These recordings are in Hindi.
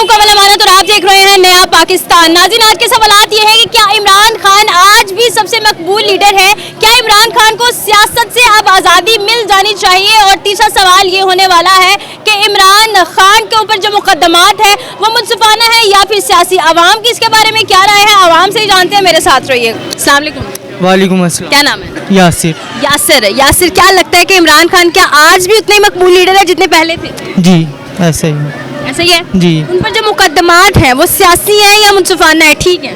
हूं कमल अमानत और आप देख रहे हैं नया पाकिस्तान। नाज़रीन, आज के सवालात ये हैं कि क्या इमरान खान आज भी सबसे मकबूल लीडर है? क्या इमरान खान को सियासत से अब आज़ादी मिल जानी चाहिए? और तीसरा सवाल ये होने वाला है कि इमरान खान के ऊपर जो मुकदमात है वो मुनसिफाना है या फिर सियासी? आवाम की इसके बारे में क्या राय है, आवाम से ही जानते हैं। मेरे साथ रहिए। अस्सलाम वालेकुम। वालेकुम अस्सलाम। क्या नाम है? यासिर। यासिर, क्या लगता है कि इमरान खान क्या आज भी उतने मकबूल लीडर है जितने पहले थे? जी ऐसे ही। ऐसा ही है जी। उन पर जो मुकदमात हैं वो सियासी है या मुनसिफाना है? ठीक है,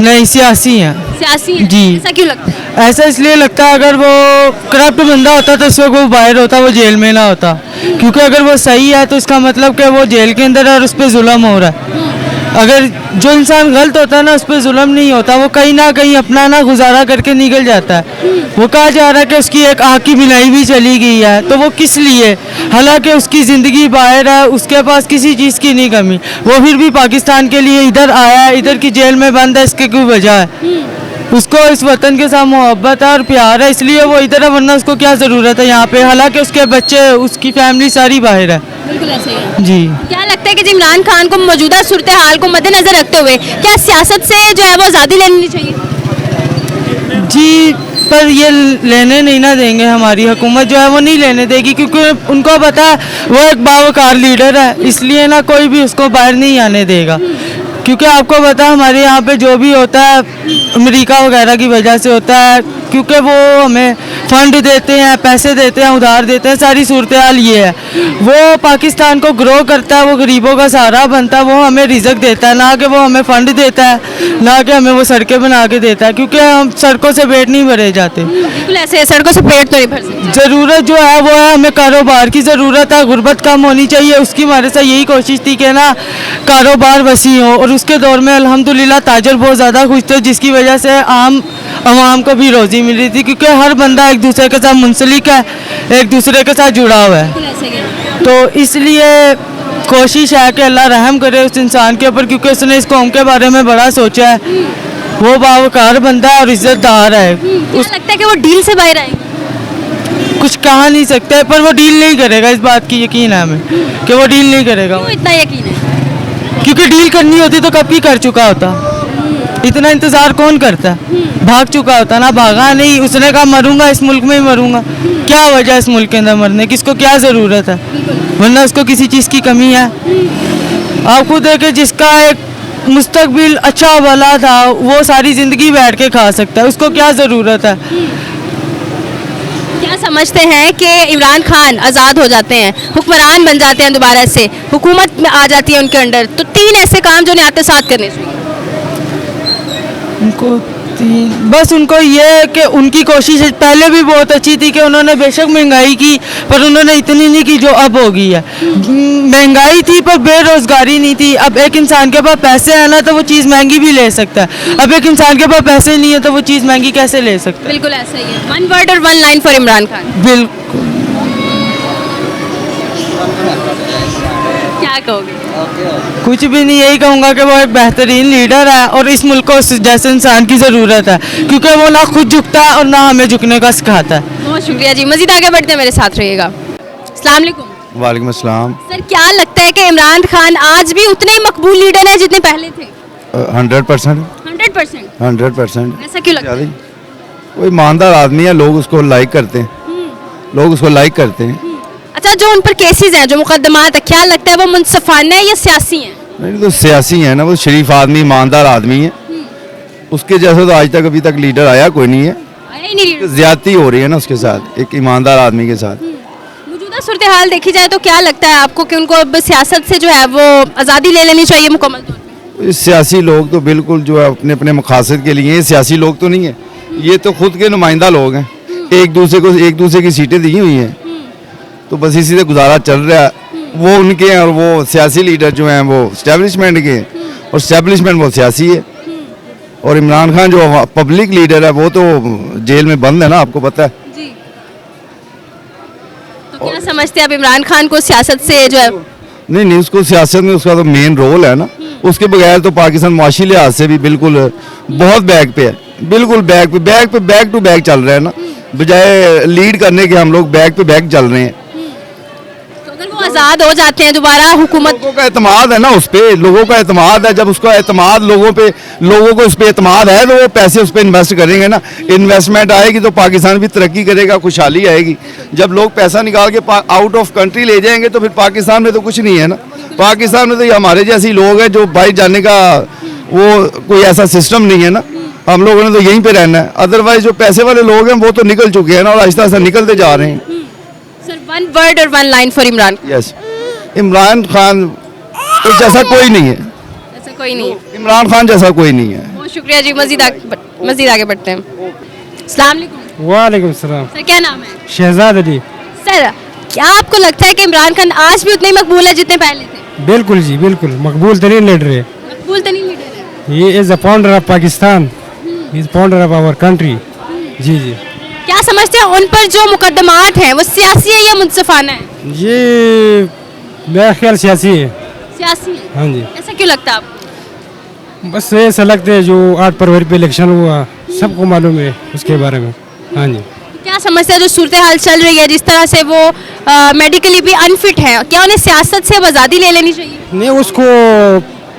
नहीं सियासी हैं। सियासी है। जी। ऐसा क्यों लगता है? ऐसा इसलिए लगता है अगर वो करप्ट बंदा होता तो इसको वो बाहर होता, वो जेल में ना होता। क्योंकि अगर वो सही है तो इसका मतलब कि वो जेल के अंदर है और उस पर जुल्म हो रहा है। अगर जो इंसान गलत होता है ना, उस पर जुल्म नहीं होता, वो कहीं ना कहीं अपना ना गुजारा करके निकल जाता है। वो कहा जा रहा है कि उसकी एक आँख की बिनाई भी चली गई है, तो वो किस लिए? हालांकि उसकी ज़िंदगी बाहर है, उसके पास किसी चीज़ की नहीं कमी, वो फिर भी पाकिस्तान के लिए इधर आया है। इधर की जेल में बंद है, इसकी कोई वजह है? उसको इस वतन के साथ मोहब्बत है और प्यार है, इसलिए वो इधर है, वरना उसको क्या ज़रूरत है यहाँ पे? हालांकि उसके बच्चे, उसकी फैमिली सारी बाहर है। बिल्कुल ऐसा ही है। जी। क्या लगता है कि इमरान खान को मौजूदा सूरत हाल को मद्देनजर रखते हुए क्या सियासत से जो है वो आज़ादी लेनी चाहिए? जी, पर ये लेने नहीं ना देंगे, हमारी हुकूमत जो है वो नहीं लेने देगी, क्योंकि उनको पता है वो एक बावकार लीडर है, इसलिए ना कोई भी उसको बाहर नहीं आने देगा। क्योंकि आपको पता है हमारे यहाँ पे जो भी होता है अमेरिका वगैरह की वजह से होता है, क्योंकि वो हमें फंड देते हैं, पैसे देते हैं, उधार देते हैं। सारी सूरत हाल ये है। वो पाकिस्तान को ग्रो करता है, वो गरीबों का सहारा बनता है, वो हमें रिज़्क देता है, ना कि वो हमें फ़ंड देता है, ना कि हमें वो सड़कें बना के देता है। क्योंकि हम सड़कों से पेट नहीं भरे जाते। बिल्कुल ऐसे है, सड़कों से पेट तो नहीं भर सकते। ज़रूरत जो है वो है हमें कारोबार की ज़रूरत है, गुर्बत कम होनी चाहिए। उसकी हमारे साथ यही कोशिश थी कि ना कारोबार वसी हो, और उसके दौर में अल्हम्दुलिल्लाह ताजर बहुत ज़्यादा खुश थे, जिसकी वजह से आवाम को भी रोज़ी मिल रही थी। क्योंकि हर बंदा एक दूसरे के साथ मुंसलिक है, एक दूसरे के साथ जुड़ा हुआ है। बिल्कुल ऐसे ही है। तो इसलिए कोशिश है कि अल्लाह रहम करे उस इंसान के ऊपर, क्योंकि उसने इस कौम के बारे में बड़ा सोचा है। वो बावकार बंदा है और इज्जतदार है। क्या लगता है कि वो डील से बाहर आएंगे? कुछ कहा नहीं सकते, पर वो डील नहीं करेगा, इस बात की यकीन है हमें कि वो डील नहीं करेगा। क्यों इतना यकीन है? क्योंकि डील करनी होती तो कब की कर चुका होता। इतना इंतज़ार कौन करता है? भाग चुका होता ना, भागा नहीं। उसने कहा मरूंगा, इस मुल्क में ही मरूंगा। क्या वजह इस मुल्क के अंदर मरने की? इसको क्या ज़रूरत है? वरना उसको किसी चीज़ की कमी है? आप खुद देखें, जिसका एक मुस्तकबिल अच्छा भला था वो सारी ज़िंदगी बैठ के खा सकता है, उसको क्या ज़रूरत है? क्या समझते हैं कि इमरान खान आज़ाद हो जाते हैं, हुक्मरान बन जाते हैं, दोबारा से हुकूमत में आ जाती है उनके अंडर, तो 3 ऐसे काम जो उन्हें आते साथ करने चाहिए? उनको बस उनको ये है कि उनकी कोशिश पहले भी बहुत अच्छी थी कि उन्होंने बेशक महंगाई की, पर उन्होंने इतनी नहीं की जो अब हो गई है। महंगाई थी पर बेरोज़गारी नहीं थी। अब एक इंसान के पास पैसे हैं ना तो वो चीज़ महंगी भी ले सकता है। अब एक इंसान के पास पैसे नहीं है तो वो चीज़ महंगी कैसे ले सकता है? बिल्कुल ऐसा ही है। 1 वर्ड और 1 लाइन फॉर इमरान खान। बिल्कुल। क्या कहोगे? कुछ भी नहीं, यही कहूँगा कि वो एक बेहतरीन लीडर है और इस मुल्क को उस जैसे इंसान की ज़रूरत है, क्योंकि वो ना खुद झुकता है और ना हमें झुकने का सिखाता है। बहुत शुक्रिया जी। मज़ीद आगे बढ़ते हैं, मेरे साथ रहिएगा। अस्सलाम वालेकुम। वालेकुम अस्सलाम। सर, क्या लगता है कि इमरान खान आज भी उतने ही मकबूल लीडर हैं जितने पहले थे? 100%। 100%? 100%। ऐसा क्यों लगता है? वो ईमानदार आदमी है, लोग उसको लाइक करते हैं, लोग उसको लाइक करते हैं। अच्छा, जो उन पर केसेस हैं, जो मुकदमात है, क्या लगता है वो मुनसिफाना है या सियासी हैं? नहीं तो सियासी है ना, वो शरीफ आदमी, ईमानदार आदमी है। उसके जैसे तो आज तक अभी तक लीडर आया कोई नहीं है। आया ही नहीं। ज्यादती हो रही है ना उसके साथ, एक ईमानदार आदमी के साथ। मौजूदा सूरत हाल देखी जाए तो क्या लगता है आपको कि उनको अब सियासत से जो है वो आज़ादी ले लेनी चाहिए मुकम्मल तौर पे? सियासी लोग तो बिल्कुल जो है अपने अपने मकासद के लिए, सियासी लोग तो नहीं है, ये तो खुद के नुमाइंदा लोग हैं। एक दूसरे की सीटें दी हुई हैं, तो बस इसी से गुजारा चल रहा है। वो उनके हैं और वो सियासी लीडर जो हैं वो इस्टेब्लिशमेंट के हैं, और इस्टेब्लिशमेंट वो सियासी है। और इमरान खान जो पब्लिक लीडर है वो तो जेल में बंद है ना, आपको पता है जी। तो क्या समझते हैं आप इमरान खान को सियासत से जो है? नहीं, उसको सियासत में उसका तो मेन रोल है ना। उसके बगैर तो पाकिस्तान मुआशी लिहाज से भी बिल्कुल बहुत बैक पे है, बिल्कुल बैक टू बैक चल रहा है ना। बजाय लीड करने के हम लोग बैक पे बैक चल रहे हैं। तो अगर वो आजाद हो जाते हैं दोबारा हुकूमत। लोगों का एतमाद है ना उस पे, लोगों का एतमाद है, जब उसका एतमाद लोगों को उस पे एतमाद है तो वो पैसे उस पे इन्वेस्ट करेंगे ना। इन्वेस्टमेंट आएगी तो पाकिस्तान भी तरक्की करेगा, खुशहाली आएगी। जब लोग पैसा निकाल के आउट ऑफ कंट्री ले जाएंगे तो फिर पाकिस्तान में तो कुछ नहीं है ना। पाकिस्तान में तो ये हमारे जैसे ही लोग हैं जो बाहर जाने का वो कोई ऐसा सिस्टम नहीं है ना। हम लोगों ने तो यहीं पे रहना है, अदरवाइज जो पैसे वाले लोग हैं वो तो निकल चुके हैं ना और आहिस्ता आहिस्ता निकलते जा रहे हैं। सर वन वर्ड और one line for Imran. Yes, Imran Khan तो जैसा कोई नहीं है, ऐसा कोई नहीं है। इमरान खान जैसा कोई नहीं है। बहुत शुक्रिया जी, मजीद आगे बढ़ते हैं। अस्सलाम वालेकुम। वालेकुम सलाम। सर क्या नाम है? शहजाद अली। सर क्या आपको लगता है कि इमरान खान आज भी उतने ही मकबूल है जितने पहले थे? बिल्कुल जी, बिल्कुल मकबूल तरीन लीडर है। मकबूल तरीन लीडर है। ये is the founder of Pakistan, is founder of our country. जी जी। क्या समझते हैं उन पर जो मुकदमात हैं वो सियासी है या मुनसिफाना है? ये मेरा ख्याल सियासी है। सियासी है। हाँ जी। ऐसा क्यों लगता है आपको? बस ऐसा लगता है जो 8 फरवरी पे इलेक्शन हुआ सबको मालूम है उसके बारे में। हाँ जी। क्या समझते हैं जो सूरत हाल चल रही है, जिस तरह से वो मेडिकली भी अनफिट है, क्या उन्हें सियासत से अब आज़ादी ले लेनी चाहिए? नहीं, उसको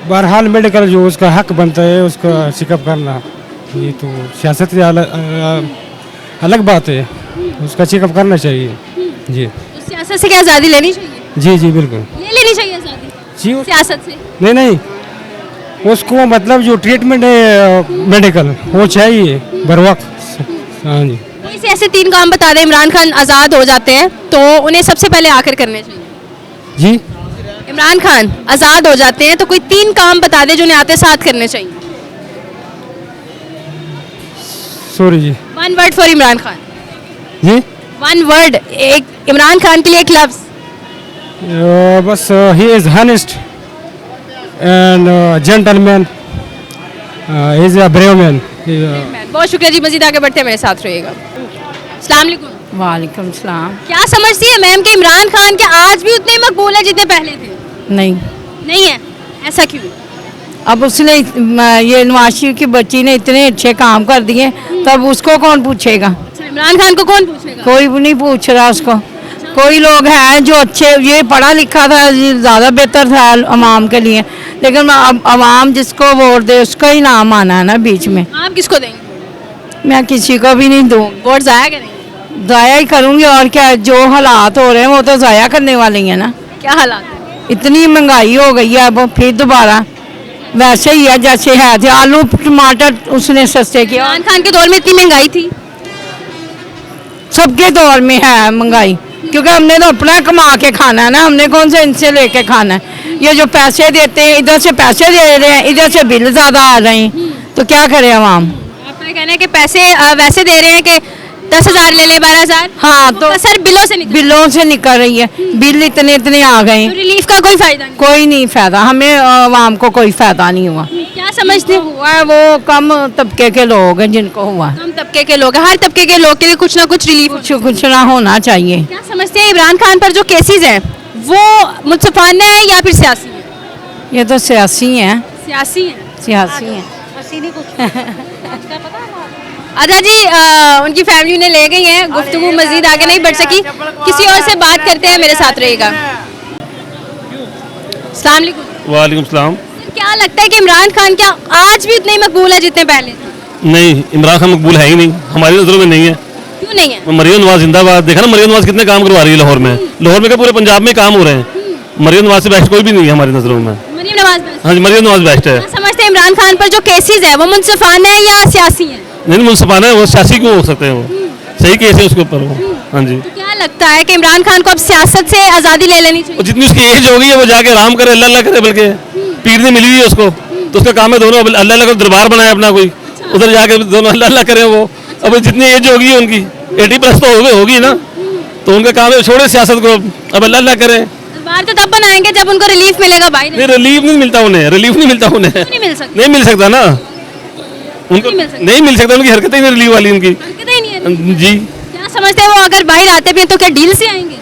बहरहाल मेडिकल जो उसका हक बनता है उसका चेकअप करना, ये तो सियासत से अलग बात है, उसका चेकअप करना चाहिए। जी। तो सियासत से क्या आज़ादी लेनी चाहिए? जी जी बिल्कुल ले लेनी चाहिए आज़ादी जी। सियासत से? नहीं नहीं, उसको मतलब जो ट्रीटमेंट है मेडिकल वो चाहिए बर वक्त। हाँ जी। कोई से ऐसे 3 काम बता दें इमरान खान आज़ाद हो जाते हैं तो उन्हें सबसे पहले आकर करने चाहिए। जी। इमरान खान आज़ाद हो जाते हैं तो कोई 3 काम बता दें जो उन्हें आते साथ करने चाहिए। Sorry ji. One word for Imran Khan. जी। वन वर्ड, एक इमरान खान के लिए एक लफ्ज। बस he is honest and gentleman, he is a brave man. बहुत शुक्रिया जी, मजीद आगे बढ़ते हैं, मेरे साथ रहिएगा। अस्सलाम वालेकुम। वालेकुम सलाम। क्या समझती है मैम कि इमरान खान के आज भी उतने ही मकबूल है जितने पहले थे? नहीं, नहीं है, ऐसा क्यों? अब उसने ये नवाज शरीफ की बच्ची ने इतने अच्छे काम कर दिए, तब उसको कौन पूछेगा? अच्छा, इमरान खान को कौन पूछेगा? कोई भी नहीं पूछ रहा उसको। कोई लोग हैं जो अच्छे, ये पढ़ा लिखा था, ज़्यादा बेहतर था अवाम के लिए, लेकिन अब अवाम जिसको वोट दे उसका ही नाम आना है ना बीच में। आप किसको देंगे? मैं किसी को भी नहीं दूँ, वोट जाया करेंगे? ज़ाया ही करूँगी और क्या। जो हालात हो रहे हैं वो तो ज़ाया करने वाले ही हैं ना। क्या हालात है? इतनी महंगाई हो गई है, अब फिर दोबारा वैसे ही है जैसे है थे। आलू टमाटर उसने सस्ते किया। इमरान खान के दौर में इतनी महंगाई थी? सबके दौर में है महंगाई, क्योंकि हमने तो अपना कमा के खाना है ना, हमने कौन से इनसे लेके खाना है। ये जो पैसे देते हैं, इधर से पैसे दे रहे हैं, इधर से बिल ज़्यादा आ रहे हैं, तो क्या करे आवाम। आपका कहना है कि पैसे वैसे दे रहे हैं कि 10,000 ले ले 12,000? हाँ, तो सर बिलों से निकल रही है, बिल इतने इतने आ गए, तो रिलीफ का कोई फायदा नहीं? कोई नहीं फायदा, हमें आवाम को कोई फायदा नहीं हुआ। क्या समझते हुआ है वो कम तबके के लोग हैं जिनको हुआ। हम तबके के लोग हैं, हर तबके के लोग के लिए कुछ ना कुछ रिलीफ कुछ ना होना चाहिए। क्या समझते हैं इमरान खान पर जो केसेस हैं वो मुनसिफाना है या फिर सियासी है? ये तो सियासी हैं। सियासी है। सियासी हैं। आजा जी, उनकी फैमिली उन्हें ले गई है, गुफ्तगू मजीद आगे नहीं बढ़ सकी, किसी और से बात करते हैं, मेरे साथ रहेगा। अस्सलाम वालेकुम। वालेकुम सलाम। क्या लगता है कि इमरान खान क्या आज भी उतने ही मकबूल है जितने पहले थे? नहीं, इमरान खान मकबूल है ही नहीं, हमारी नज़रों में नहीं है। क्यों नहीं है? मरियम नवाज जिंदाबाद। देखा ना मरियम नवाज कितने काम करवा रही है लाहौर में। लाहौर में क्या पूरे पंजाब में काम हो रहे हैं। मरियम नवाज से बेस्ट कोई भी नहीं है हमारी नज़रों में। मरियम नवाज बेस्ट? हाँ जी, मरियम नवाज बेस्ट है। क्या समझते हैं इमरान खान पर जो केसेस है वो मुनसिफाना है या सियासी है? नहीं, मुनसिफाना है, वो सियासी क्यों हो सकते हैं, वो सही केस है उसके ऊपर वो। हाँ जी। तो क्या लगता है कि इमरान खान को अब सियासत से आज़ादी ले लेनी चाहिए? और जितनी उसकी एज हो गई है वो जाके आराम करे, अल्लाह अल्लाह करे, बल्कि पीर ने मिली हुई है उसको, तो उसका काम है दोनों अल्लाह अल्लाह का दरबार बनाए अपना, कोई उधर जाके दोनों अल्लाह अल्लाह करें वो। अब जितनी एज होगी उनकी 80+ तो होगी ना, तो उनका काम है छोड़े सियासत को, अब अल्लाह अल्लाह करें। दरबार तो तब बनाएंगे जब उनको रिलीफ मिलेगा भाई। नहीं, रिलीफ नहीं मिलता उन्हें, रिलीफ नहीं मिलता उन्हें। नहीं मिल सकता? नहीं मिल सकता ना उनको, नहीं मिल सकता, उनकी हरकतें ही नहीं रिलीफ वाली उनकी। हरकतें ही नहीं है। जी। क्या समझते हैं वो अगर बाहर आते भी हैं तो क्या डील से आएंगे?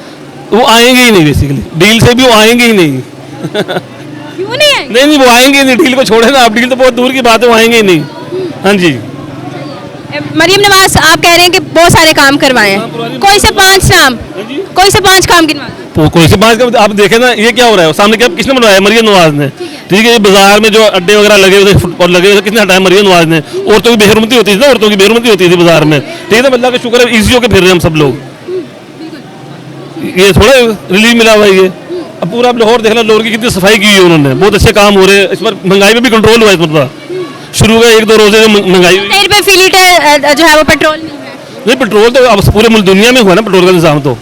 वो आएंगे ही नहीं, बेसिकली डील से भी वो आएंगे ही नहीं। क्यों नहीं आएंगे? नहीं, वो आएंगे ही नहीं, डील को छोड़े ना आप, डील तो बहुत दूर की बात है, वो आएंगे ही नहीं। हाँ जी। मरियम नवाज आप कह रहे हैं कि बहुत सारे काम करवाए हैं, कोई से 5 नाम, कोई से 5 काम गिनवा दो। कोई से बात का आप देखें ना, ये क्या हो रहा है सामने, क्या किसने बनवाया? मरियम नवाज ने। ठीक है, ये बाजार में जो अड्डे वगैरह लगे हुए फुटबॉल लगे हुए, किसने हटाया? मरियम नवाज ने। औरतों की बेहरमती होती थी ना, औरतों की बेहरमती होती थी बाजार में। ठीक है ना, अल्लाह का शुक्र है इजी होकर फिर रहे हैं हम सब लोग। ये थोड़ा रिलीफ मिला हुआ है ये। अब पूरा आप लाहौर देखना, लाहौर की कितनी सफाई की है उन्होंने, बहुत अच्छे काम हो रहे हैं। इस पर महंगाई में भी कंट्रोल हुआ है इस पर। शुरू में 1-2 रोजे में महंगाई हुई। ₹1 फी लीटर जो है वो पेट्रोल मिल रहा है। नहीं, पेट्रोल तो अब पूरे मुल्क दुनिया में हुआ ना पेट्रोल का निजाम, तो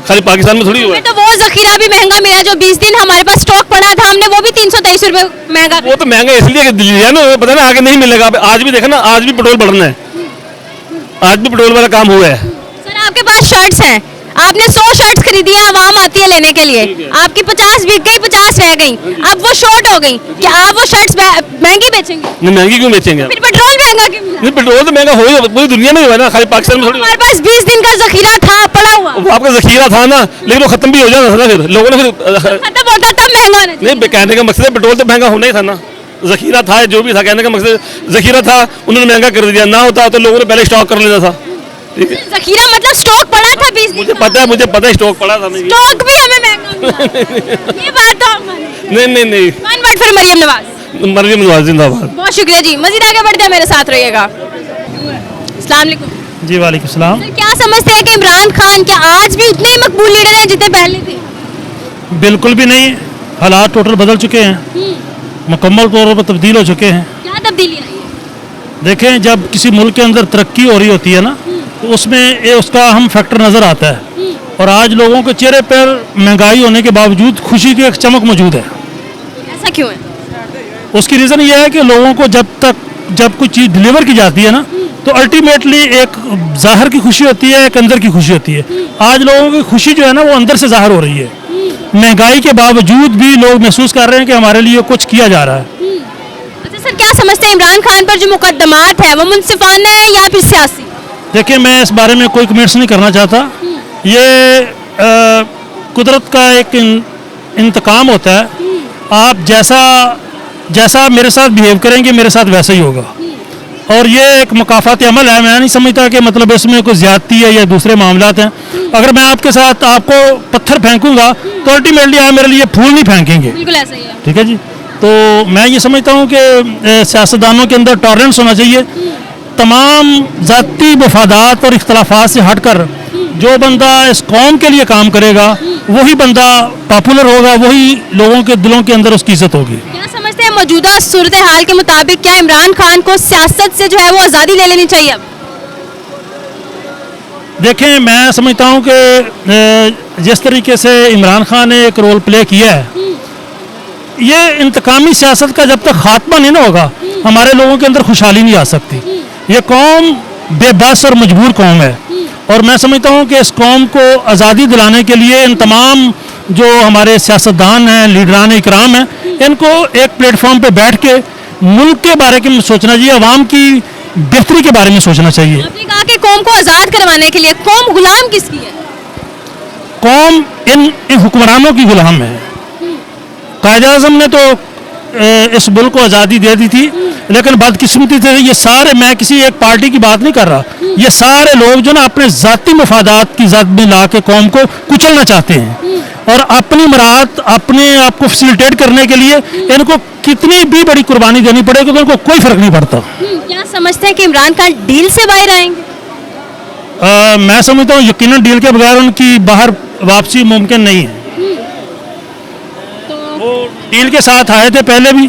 खाली पाकिस्तान में थोड़ी हुआ है। तो वो जखीरा भी महंगा मिला जो 20 दिन हमारे पास स्टॉक पड़ा था, हमने वो भी 323 रुपए महंगा। वो तो महंगा इसलिए कि दिल्ली है ना, पता ना आगे नहीं मिलेगा। आज भी देखा ना, आज भी पेट्रोल बढ़ना है, आज भी पेट्रोल वाला काम हुआ है। सर आपके पास शर्ट्स हैं, आपने 100 शर्ट्स खरीदी है, आवाम आती है लेने के लिए, आपकी 50 बिक गई, 50 रह गई, अब वो शॉर्ट हो गई, क्या आप वो शर्ट्स महंगी बेचेंगे? नहीं, महंगी क्यों बेचेंगे? फिर पेट्रोल महंगा क्यों मिला? नहीं, पेट्रोल तो महंगा हो ही, पूरी दुनिया में हुआ है ना, खाली पाकिस्तान में थोड़ी। हमारे पास 20 दिन का जखीरा था पड़ा हुआ, वो आपका जखीरा था ना, लेकिन वो खत्म भी हो जाना था ना, फिर लोगों ने फिर खत्म होता तब महंगा होना चाहिए। नहीं, कहने का मकसद है पेट्रोल तो महंगा होना ही था ना, जखीरा था जो भी था, कहने का मकसद जखीरा था, उन्होंने महंगा कर दिया। ना होता तो लोगों ने पहले स्टॉक कर लेना था। ठीक है, जखीरा मतलब स्टॉक पड़ा था 20 दिन मुझे का। पता है स्टॉक पड़ा था। नहीं, स्टॉक भी हमें महंगा मिला, ये बात तो हम मानते हैं। नहीं, one word for Maryam Nawaz. Maryam Nawaz जिंदाबाद। बहुत शुक्रिया जी, मजीद आगे बढ़ते हैं, मेरे साथ रहिएगा। अस्सलाम वालेकुम। जी वालेकुम सलाम। सर क्या समझते हैं कि इमरान खान क्या आज भी उतने ही मकबूल लीडर हैं जितने पहले थे? बिल्कुल भी नहीं, हालात टोटल बदल चुके हैं, मुकम्मल तौर पर तब्दील हो चुके हैं। क्या तब्दीली आई है? देखें, जब किसी मुल्क के अंदर तरक्की हो रही होती है ना, तो उसमें ये उसका अहम फैक्टर नज़र आता है। और आज लोगों के चेहरे पर महंगाई होने के बावजूद खुशी की एक चमक मौजूद है। ऐसा क्यों है? उसकी रीज़न ये है कि लोगों को जब कोई चीज़ डिलीवर की जाती है ना, तो अल्टीमेटली एक ज़ाहिर की खुशी होती है, एक अंदर की खुशी होती है। आज लोगों की खुशी जो है ना, वो अंदर से ज़ाहिर हो रही है। महंगाई के बावजूद भी लोग महसूस कर रहे हैं कि हमारे लिए कुछ किया जा रहा है। अच्छा सर क्या समझते हैं इमरान खान पर जो मुकदमात है वो मुनसिफाना है या फिर सियासी? देखिए, मैं इस बारे में कोई कमेंट्स नहीं करना चाहता। ये कुदरत का एक इंतकाम होता है। आप जैसा मेरे साथ बिहेव करेंगे, मेरे साथ वैसा ही होगा। और ये एक मुकाफाती अमल है। मैं नहीं समझता कि मतलब इसमें कोई ज़्यादती है या दूसरे मामलात हैं। अगर मैं आपके साथ आपको पत्थर फेंकूंगा तो अल्टीमेटली आप मेरे लिए फूल नहीं फेंकेंगे। बिल्कुल ऐसा ही है। ठीक है जी। तो मैं ये समझता हूँ कि सियासतदानों के अंदर टॉलरेंस होना चाहिए। तमाम ज़ाती मफादात और इख्तलाफात से हटकर जो बंदा इस कौम के लिए काम करेगा, वही बंदा पॉपुलर होगा, वही लोगों के दिलों के अंदर उसकी इज्जत होगी। क्या समझते हैं मौजूदा सूरत हाल के मुताबिक क्या इमरान खान को सियासत से जो है वो आज़ादी ले लेनी चाहिए अब? देखें, मैं समझता हूँ कि जिस तरीके से इमरान खान ने एक रोल प्ले किया है, ये इंतकामी सियासत का जब तक खात्मा नहीं ना होगा, हमारे लोगों के अंदर खुशहाली नहीं आ सकती। ये कौम बेबस और मजबूर कौम है। और मैं समझता हूँ कि इस कौम को आज़ादी दिलाने के लिए इन तमाम जो हमारे सियासतदान हैं, लीडरान इकराम हैं, इनको एक प्लेटफॉर्म पे बैठ के मुल्क के बारे में सोचना चाहिए, अवाम की बेहतरी के बारे में सोचना चाहिए। आपने कहा कि कौम को आज़ाद करवाने के लिए कौम गुलाम किसकी है? कौम इन हुक्मरानों की गुलाम है। कायद आज़म ने तो इस मुल्क को आज़ादी दे दी थी, लेकिन बदकिस्मती से ये सारे, मैं किसी एक पार्टी की बात नहीं कर रहा, ये सारे लोग जो ना अपने ज़ाती मफादात की ज़द में ला के कौम को कुचलना चाहते हैं। और अपनी मराहत अपने आप को फैसिलिटेट करने के लिए इनको कितनी भी बड़ी कुर्बानी देनी पड़ेगी तो उनको कोई फ़र्क नहीं पड़ता। क्या समझते हैं कि इमरान खान डील से बाहर आएंगे? मैं समझता हूँ यकीनन डील के बगैर उनकी बाहर वापसी मुमकिन नहीं है। वो डील के साथ आए थे पहले भी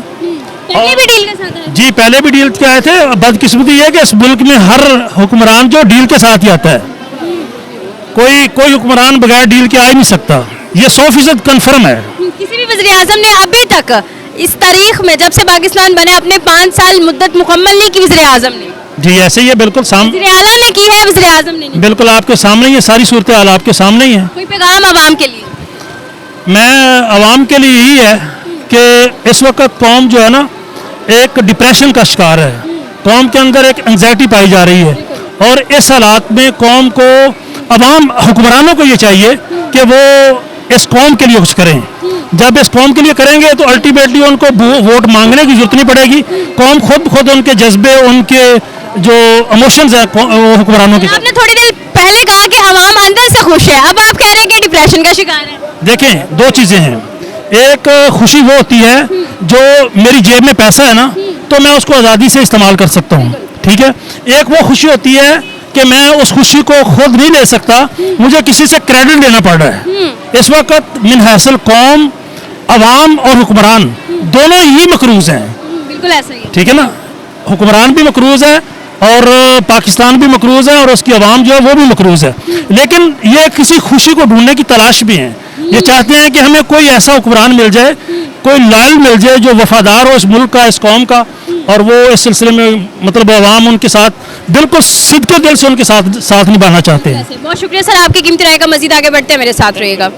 डील के साथ आए? जी, पहले भी डील के आए थे। बदकिस्मती है कि इस मुल्क में हर हुक्मरान जो डील के साथ ही आता है, कोई हुक्मरान बगैर डील के आ ही नहीं सकता। ये 100% कन्फर्म है। किसी भी वज़ीर आज़म ने अभी तक इस तारीख में जब से पाकिस्तान बने अपने 5 साल मुद्दत मुकम्मल नहीं की वज़ीर आज़म ने। जी, ऐसे ही है, बिल्कुल वज़ीर आला ने की है, वज़ीर आज़म ने नहीं। बिल्कुल आपके सामने ही है, सारी सूरत हाल आपके सामने ही है। कोई पैगाम आवाम के लिए? मैं आवाम के लिए यही है कि इस वक्त कौम जो है ना, एक डिप्रेशन का शिकार है। कौम के अंदर एक एंग्जाइटी पाई जा रही है। और इस हालात में कौम को, अवाम हुक्मरानों को ये चाहिए कि वो इस कौम के लिए कुछ करें। जब इस कौम के लिए करेंगे तो अल्टीमेटली उनको वोट मांगने की जरूरत नहीं पड़ेगी। कौम खुद उनके जज्बे, उनके जो इमोशंस हैं हुक्मरानों के। आपने थोड़ी देर पहले कहा कि अवाम अंदर से खुश है, अब आप कह रहे हैं कि डिप्रेशन का शिकार है। देखें, दो चीज़ें हैं। एक खुशी वो होती है जो मेरी जेब में पैसा है ना, तो मैं उसको आज़ादी से इस्तेमाल कर सकता हूँ, ठीक है। एक वो खुशी होती है कि मैं उस खुशी को खुद नहीं ले सकता, मुझे किसी से क्रेडिट लेना पड़ रहा है। इस वक्त मिन हैसल कौम, अवाम और हुक्मरान दोनों ही मकरूज हैं, बिल्कुल ऐसा ही है। ठीक है ना। हुक्मरान भी मकरूज है और पाकिस्तान भी मकरूज है और उसकी आवाम जो है वो भी मकरूज है। लेकिन ये किसी खुशी को ढूंढने की तलाश भी है। ये चाहते हैं कि हमें कोई ऐसा हुक्मरान मिल जाए, कोई लॉयल मिल जाए जो वफादार हो इस मुल्क का, इस कौम का, और वो इस सिलसिले में मतलब आवाम उनके साथ बिल्कुल सिद्ध दिल से उनके साथ निभाना चाहते हैं। ऐसे। बहुत शुक्रिया सर, आपकी कीमती राय का। मजीद आगे बढ़ते हैं, मेरे साथ रहिएगा।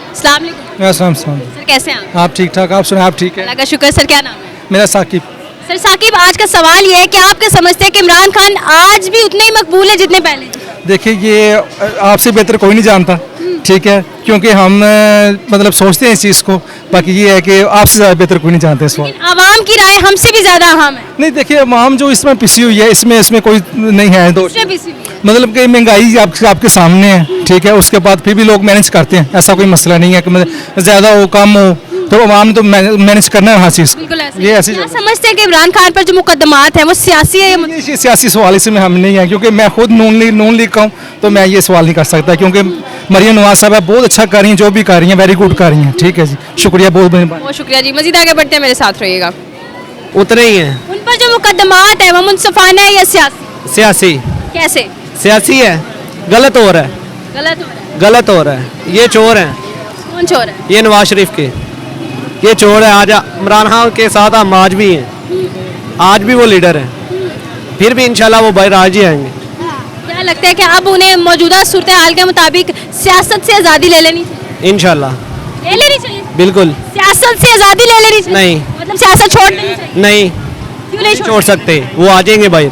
अस्सलाम वालेकुम सर, कैसे हैं आप ठीक ठाक, आप सुनाए, आप ठीक है? अल्लाह का शुक्र। सर क्या नाम है? मेरा साकिब। सर साकिब, आज का सवाल ये है कि आप क्या समझते हैं कि इमरान खान आज भी उतने ही मकबूल है जितने पहले थे? देखिए, ये आपसे बेहतर कोई नहीं जानता, ठीक है, क्योंकि हम मतलब सोचते हैं इस चीज़ को। बाकी ये है कि आपसे ज़्यादा बेहतर कोई नहीं जानता इस वक्त। आवाम की राय हमसे भी ज्यादा अहम है। नहीं, देखिए, आम जो इसमें पिसी हुई है, इसमें कोई नहीं है दोष। दूसरे भी सीधी है। मतलब कि महंगाई आपके सामने है, ठीक है, उसके बाद फिर भी लोग मैनेज करते हैं, ऐसा कोई मसला नहीं है कि मतलब ज़्यादा हो कम हो, तो आवाम तो मैनेज करना है हर चीज़ को। बिल्कुल ऐसे। ये ऐसी क्या समझते हैं कि इमरान खान पर जो मुकदमात हैं वो सियासी है या ये सियासी सवाल इसमें हम नहीं है, क्योंकि मैं खुद नून लीग का हूँ, तो मैं ये सवाल नहीं कर सकता, क्योंकि मरियम नवाज साहब बहुत अच्छा कर रही हैं, जो भी कर रही हैं वेरी गुड कर रही हैं, ठीक है जी, शुक्रिया, बहुत मेहरबानी। बहुत शुक्रिया जी। मजीद आगे बढ़ते हैं, मेरे साथ रहिएगा। उतने ही हैं। उन पर जो मुकदमात है वो मुनसिफाना है या सियासी? सियासी कैसे? सियासी है, गलत हो रहा है, गलत हो रहा है। गलत हो रहा है। ये चोर हैं, कौन चोर है? ये नवाज शरीफ के, ये चोर है। आज इमरान खान के साथ हम आज भी हैं, आज भी वो लीडर हैं, फिर भी इंशाल्लाह वो बहराज ही आएंगे। क्या लगता है कि अब उन्हें मौजूदा सूरत हाल के मुताबिक सियासत से आज़ादी ले लेनी चाहिए? इंशाल्लाह ले लेनी चाहिए। बिल्कुल सियासत से आज़ादी ले लेनी चाहिए? नहीं। मतलब सियासत छोड़ देनी चाहिए? नहीं, क्यों नहीं छोड़ सकते, वो आ जाएंगे बाहर,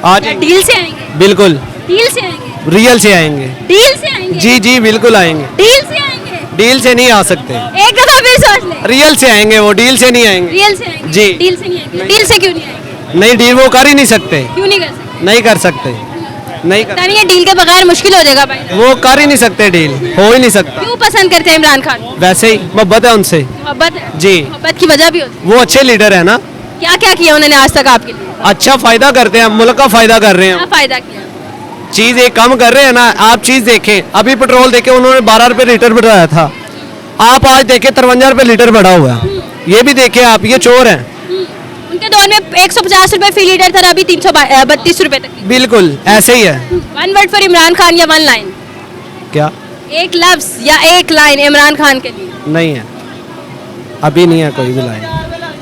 आ क्या जाएंगे, डील से आएंगे? बिल्कुल डील से आएंगे? रियल से आएंगे। डील से आएंगे? जी जी बिल्कुल आएंगे, डील से आएंगे? डील से नहीं आ सकते, एक दफा फिर सोच ले। रियल से आएंगे, वो डील से नहीं आएंगे। रियल से आएंगे? जी। डील से नहीं आएंगे? डील से क्यों नहीं आएंगे? नहीं, डील वो कर ही नहीं सकते, क्यों नहीं कर सकते? नहीं कर सकते, नहीं कर, पता नहीं, ये डील के बगैर मुश्किल हो जाएगा भाई। वो कर ही नहीं सकते, डील हो ही नहीं सकता। क्यों पसंद करते हैं इमरान खान? वैसे ही मोहब्बत है उनसे। मोहब्बत है? जी। मोहब्बत की वजह भी होती है? वो अच्छे लीडर है ना, क्या क्या किया उन्होंने आज तक आपके लिए? अच्छा फायदा करते हैं, मुल्क का फायदा कर रहे क्या हैं। फायदा किया? चीज एक कम कर रहे हैं ना, आप चीज देखें, अभी पेट्रोल देखे उन्होंने 12 रुपए लीटर बढ़ाया था, आप आज देखे 53 रुपए लीटर बढ़ा हुआ है। ये भी देखे आप, ये चोर हैं। उनके दौर में 150 रुपए फी लीटर था, अभी 332 रुपए तक। बिल्कुल ऐसे ही है। One word for Imran Khan या वन लाइन? क्या? एक लफ्ज या एक लाइन इमरान खान के लिए? नहीं है, अभी नहीं है कोई भी लाइन,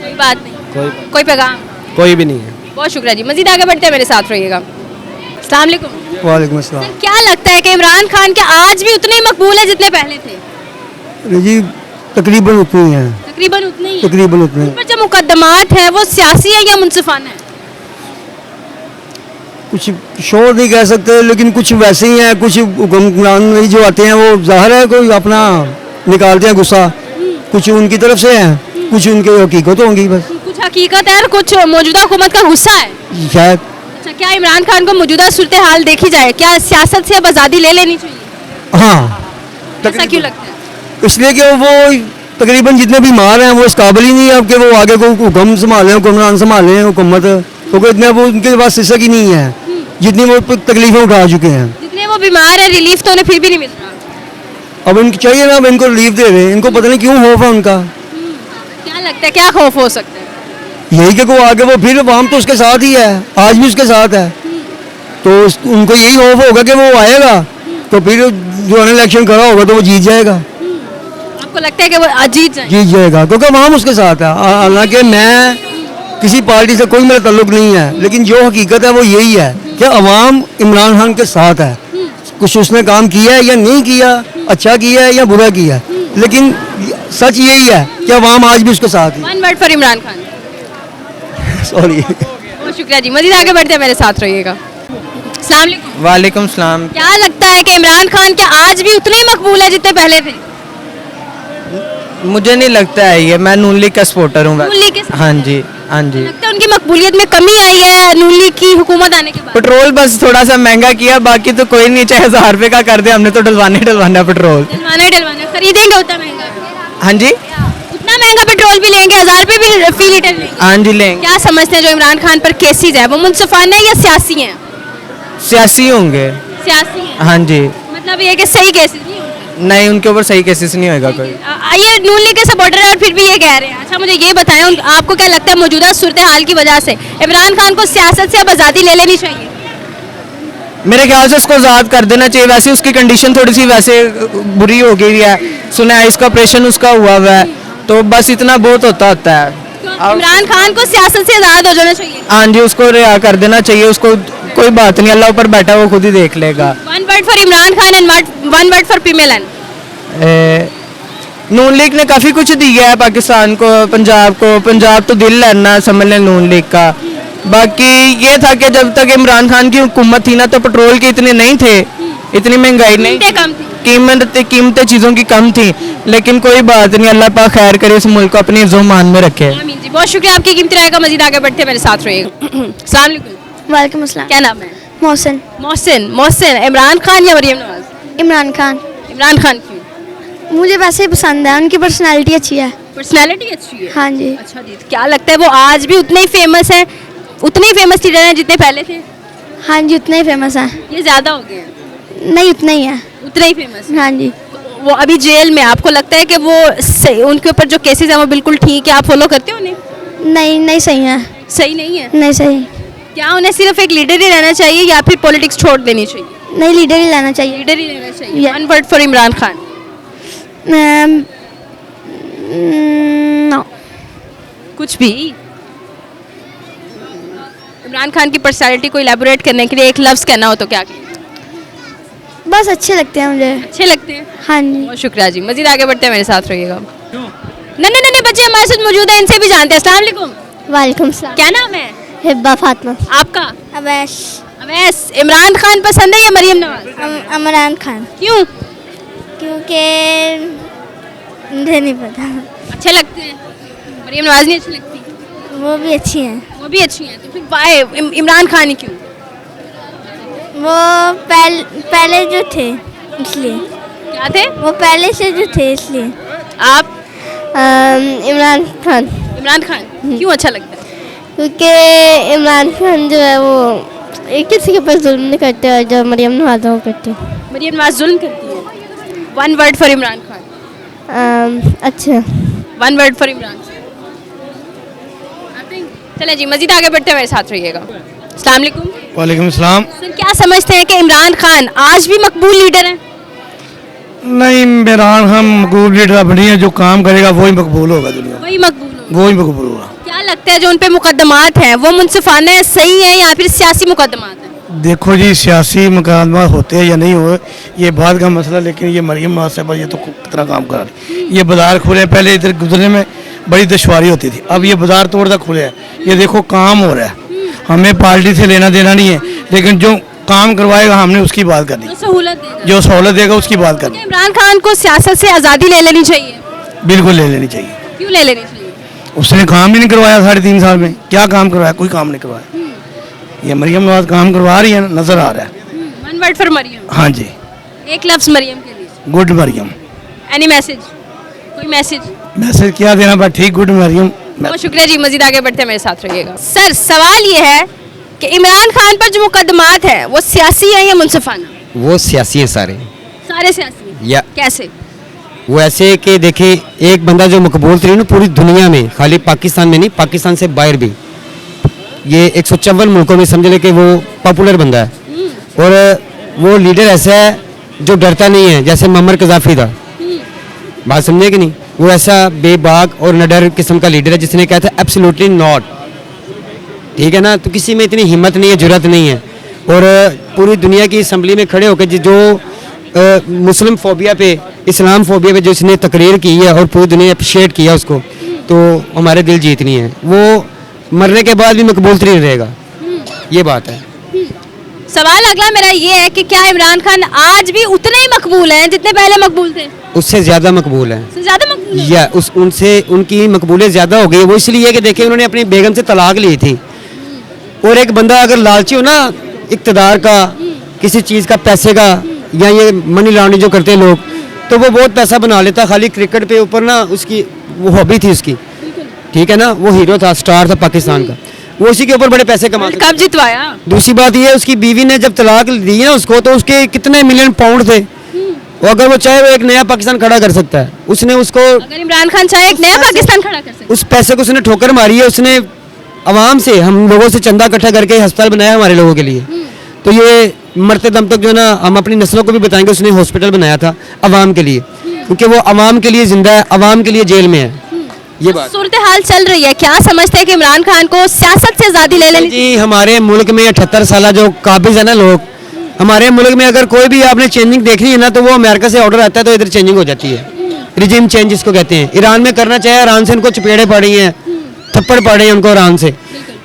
कोई बात नहीं, कोई पैगाम? कोई भी नहीं है। बहुत शुक्रिया जी। मजीद आगे बढ़ते हैं, मेरे साथ रहिएगा। अस्सलाम वालेकुम। वालेकुम अस्सलाम। क्या लगता है कि इमरान खान क्या आज भी उतने ही मकबूल है जितने पहले थे? जी, तकरीबन उतनी है, तकरीबन उतने ही हैं। तकरीबन उतनी। उन पर जो मुकदमात हैं वो सियासी है या मुनसिफाना है? कुछ शोर नहीं कह सकते, लेकिन कुछ वैसे ही हैं, कुछ हुक्मरान जो आते हैं वो जाहिर है कोई अपना निकालते हैं गुस्सा, कुछ उनकी तरफ से हैं, कुछ उनकी हकीकत होंगी बस, कुछ हकीकत है और कुछ मौजूदा हुकूमत का गुस्सा है। शायद। अच्छा, क्या इमरान खान को मौजूदा सूरत हाल देखी जाए, क्या सियासत से अब आज़ादी ले लेनी चाहिए? हाँ, ऐसा क्यों लगता है? इसलिए कि वो तकरीबन जितने बीमार हैं वो इस काबिल ही नहीं है अब कि वो आगे को हुक्म संभालें, हुक्मरान संभालें हुकूमत, क्योंकि इतने वो उनके पास हिस्सा की नहीं है जितनी वो तकलीफें उठा चुके हैं। जितने वो बीमार है रिलीफ तो उन्हें फिर भी नहीं मिल रहा। अब इनको चाहिए ना, अब इनको रिलीफ दे रहे हैं, इनको पता नहीं क्यों खौफ है उनका। क्या लगता है, क्या खौफ हो सकता है? यही कि वो आगे वो फिर वाम तो उसके साथ ही है, आज भी उसके साथ है, तो उनको यही खौफ होगा कि वो आएगा तो फिर जो इलेक्शन खड़ा होगा तो वो जीत जाएगा। आपको लगता है कि वो जीत जाएगा क्योंकि वाम उसके साथ है। हालांकि मैं किसी पार्टी से कोई मेरा ताल्लुक नहीं है, लेकिन जो हकीकत है वो यही है कि अवाम इमरान खान के साथ है। कुछ उसने काम किया है या नहीं किया, अच्छा किया है या बुरा किया है, लेकिन सच यही है कि अवाम आज भी उसके साथ है। One word for Imran Khan. Sorry. बहुत शुक्रिया जी। मजीद आगे बढ़ते हैं, मेरे साथ रहिएगा। अस्सलाम वालेकुम। वालेकुम सलाम। क्या लगता है कि इमरान खान क्या आज भी उतने ही मकबूल है जितने पहले थे? मुझे नहीं लगता है ये, मैं नून लीग का सपोर्टर हूँ। नून लीग के साथ? हाँ जी। हाँ जी। लगता है उनकी मकबूलियत में कमी आई है नून लीग की हुकूमत आने के बाद? पेट्रोल बस थोड़ा सा महंगा किया, बाकी तो कोई नहीं, चाहे 1000 रुपये का कर दे, हमने तो डलवाना पेट्रोल। डलवाना खरीदेंगे उतना महंगा? हाँ जी, उतना महंगा पेट्रोल भी लेंगे, 1000 रुपये भी फी लीटर लेंगे? हाँ जी लेंगे। क्या समझते हैं जो इमरान खान पर केसेस है वो मुनसिफाना है या सियासी हैं? सियासी होंगे। सियासी हैं। हाँ जी, मतलब ये कि सही केसेस नहीं होंगे? नहीं उनके ऊपर सही केसेस नहीं होएगा कोई। ये नून लीग के सपोर्टर है और फिर भी ये कह रहे हैं। अच्छा मुझे ये बताएं आपको क्या लगता है मौजूदा सूरत हाल की वजह से इमरान खान को सियासत से अब आज़ादी ले लेनी चाहिए? मेरे ख्याल से उसको आज़ाद कर देना चाहिए। वैसे उसकी कंडीशन थोड़ी सी वैसे बुरी हो गई है, सुना है इसका ऑपरेशन उसका हुआ है, तो बस इतना बहुत होता है। इमरान खान को सियासत से आज़ाद हो जाना चाहिए? हाँ जी, उसको रिहा कर देना चाहिए, उसको कोई बात नहीं, अल्लाह ऊपर बैठा वो खुद ही देख लेगा। One word for Imran Khan and one word for PML. Noon league ने काफ़ी कुछ दिया है पाकिस्तान को, पंजाब तो दिल है ना समझ लें नून लीग का। बाकी ये था कि जब तक इमरान खान की हुकूमत थी ना तो पेट्रोल के इतने नहीं थे, इतनी महंगाई नहीं थी, कीमतें चीज़ों की कम थी, लेकिन कोई बात नहीं, अल्लाह पाक खैर करे, इस मुल्क को अपनी ज़ुबान में रखे। आमीन जी, बहुत शुक्रिया आपकी कीमती राय का। मजीद आगे बढ़ते मेरे साथ रहिएगा। अस्सलाम वालेकुम। वालेकुम अस्सलाम। क्या नाम है? मोहसिन। मोहसिन इमरान खान या मरियम नवाज? इमरान खान। इमरान खान क्यों? मुझे वैसे ही पसंद है, उनकी पर्सनालिटी अच्छी है। पर्सनालिटी अच्छी है? हाँ जी। अच्छा जी, क्या लगता है वो आज भी उतने ही फेमस हैं, उतने ही फेमस लीडर हैं जितने पहले थे? हाँ जी, उतने ही फेमस है। ये ज़्यादा हो गए हैं? नहीं, उतना ही है। उतने ही फेमस? हाँ जी। वो अभी जेल में, आपको लगता है कि वो उनके ऊपर जो केसेस हैं वो बिल्कुल ठीक है? आप फॉलो करते हो उन्हें? नहीं सही है। सही नहीं है? नहीं सही। क्या उन्हें सिर्फ एक लीडर ही रहना चाहिए या फिर पॉलिटिक्स छोड़ देनी चाहिए? नहीं, लीडर ही लेना चाहिए। लीडर ही रहना चाहिए। One word for Imran Khan. No. कुछ भी? इमरान खान की पर्सनालिटी को इलेबोरेट करने के लिए एक लफ्ज़ कहना हो तो क्या कहें? बस अच्छे लगते हैं मुझे। अच्छे लगते हैं? हाँ जी। बहुत शुक्रिया जी, मजीद आगे बढ़ते हैं मेरे साथ रहिएगा। नहीं बच्चे हमारे साथ मौजूद हैं, इनसे भी जानते हैं। अस्सलाम वालेकुम। वालेकुम सलाम। क्या नाम है? हिब्बा फातिमा। आपका? अवैस। अवैस। इमरान खान पसंद है या मरियम नवाज? इमरान खान। क्यों? क्योंकि मुझे नहीं पता। अच्छे लगते हैं? मरियम नवाज नहीं अच्छी लगती? वो भी अच्छी हैं। वो भी अच्छी हैं, तो फिर वाई इमरान खान ही क्यों? वो पहले जो थे इसलिए। क्या थे? वो पहले से जो थे इसलिए। आप? इमरान खान। इमरान खान क्यों अच्छा लगता है? क्योंकि इमरान खान जो है वो किसी के ऊपर जुल्म नहीं करते और जो मरियम नवाज वो करते। मरियम नवाज जुल्म करती है? One word for Imran Khan. अच्छा। One word for Imran. चले जी, मजीद आगे बढ़ते मेरे साथ रहिएगा। अस्सलाम वालेकुम। वालेकुम अस्सलाम। सर क्या समझते हैं कि इमरान खान आज भी मकबूल लीडर हैं? नहीं, इमरान खान मकबूल लीडर अब नहीं है, जो काम करेगा वही मकबूल होगा दुनिया में, वही मकबूल होगा? वही मकबूल होगा। क्या लगता है जो उन पे मुकदमात हैं वो मुनसिफाना है, सही है या फिर सियासी मुकदमात हैं? देखो जी, सियासी मुकदमा होते हैं या नहीं हो ये बात का मसला, लेकिन ये मरियम नवाज साहब ये तो कितना काम करा रही। ये बाजार खुले, पहले इधर गुजरने में बड़ी दुश्वारी होती थी, अब ये बाजार तोड़ तक खुले हैं, ये देखो काम हो रहा है। हमें पार्टी से लेना देना नहीं है, लेकिन जो काम करवाएगा हमने उसकी बात करनी, जो सहूलत देगा उसकी बात करनी। इमरान खान को सियासत से आज़ादी ले लेनी चाहिए? बिल्कुल ले लेनी चाहिए। क्यों ले लेनी चाहिए? उसने काम ही नहीं करवाया 3.5 साल में, क्या काम करवाया? कोई काम नहीं करवाया। ये मरियम नवाज काम करवा रही है, नजर आ रहा है। One word for Maryam. हाँ जी, एक लफ्ज़ मरियम के लिए। गुड मरियम। Any message? कोई मैसेज? मैसेज क्या देना भाई, ठीक, गुड मरियम। बहुत शुक्रिया जी, मजीद आगे बढ़ते मेरे साथ रहिएगा। सर सवाल ये है कि इमरान खान पर जो मुकदमात हैं वो सियासी हैं या मुनसिफाना? वो सियासी हैं सारे। सारे सियासी हैं? या कैसे? वो ऐसे कि देखिए, एक बंदा जो मकबूल तरीन ना पूरी दुनिया में, खाली पाकिस्तान में नहीं, पाकिस्तान से बाहर भी, ये 154 मुल्कों में समझ ले कि वो पॉपुलर बंदा है। और वो लीडर ऐसा है जो डरता नहीं है, जैसे ममर कज़ाफ़ी था, बात समझे कि नहीं? वो ऐसा बेबाक और नडर किस्म का लीडर है जिसने कहा था एब्सोल्युटली नॉट, ठीक है ना? तो किसी में इतनी हिम्मत नहीं है, जुर्रत नहीं है। और पूरी दुनिया की असम्बली में खड़े होकर जो मुस्लिम फोबिया पे, इस्लाम फोबिया पे जो इसने तकरीर की है और पूरी दुनिया अप्रिशिएट किया उसको, तो हमारे दिल जीतनी है। वो मरने के बाद भी मकबूल तरीन रहेगा, ये बात है। सवाल अगला मेरा ये है कि क्या इमरान खान आज भी उतने ही मकबूल हैं जितने पहले मकबूल थे? उससे ज़्यादा मकबूल है। ज्यादा मकबूल है? या उस उनसे उनकी मकबूलियत ज़्यादा हो गई है। वो इसलिए कि देखिए उन्होंने अपनी बेगम से तलाक ली थी। और एक बंदा अगर लालची हो ना इक़्तिदार का, किसी चीज़ का, पैसे का, या ये मनी लॉन्ड्रिंग जो करते हैं लोग, तो वो बहुत पैसा बना लेता। खाली क्रिकेट पे ऊपर ना उसकी वो हॉबी थी उसकी, ठीक है ना, वो हीरो था, स्टार था पाकिस्तान का, वो उसी के ऊपर बड़े पैसे कमा कब जितवाया? दूसरी बात ये उसकी बीवी ने जब तलाक दी ना उसको, तो उसके कितने मिलियन पाउंड थे। और अगर वो चाहे वो एक नया पाकिस्तान खड़ा कर सकता है। उसने उसको, अगर इमरान खान चाहे एक नया पाकिस्तान खड़ा कर सकते उस पैसे को उसने ठोकर मारी है। उसने आवाम से, हम लोगों से चंदा इकट्ठा करके अस्पताल बनाया हमारे लोगों के लिए। तो ये मरते दम तक जो ना हम अपनी नस्लों को भी बताएंगे, उसने हॉस्पिटल बनाया था आवाम के लिए, क्योंकि वो आवाम के लिए जिंदा है, आवाम के लिए जेल में है। ये बात सूरत हाल चल रही है, क्या समझते हैं कि इमरान खान को सियासत से आजादी ले लेनी जी। हमारे मुल्क में 78 साल जो काबिज है ना लोग, हमारे मुल्क में अगर कोई भी आपने चेंजिंग देखनी है ना, तो वो अमेरिका से ऑर्डर आता है तो इधर चेंजिंग हो जाती है। रिजिम चेंज जिसको कहते हैं। ईरान में करना चाहे, ईरान से इनको चपेड़े पड़ी हैं, थप्पड़ पड़े हैं उनको ईरान से।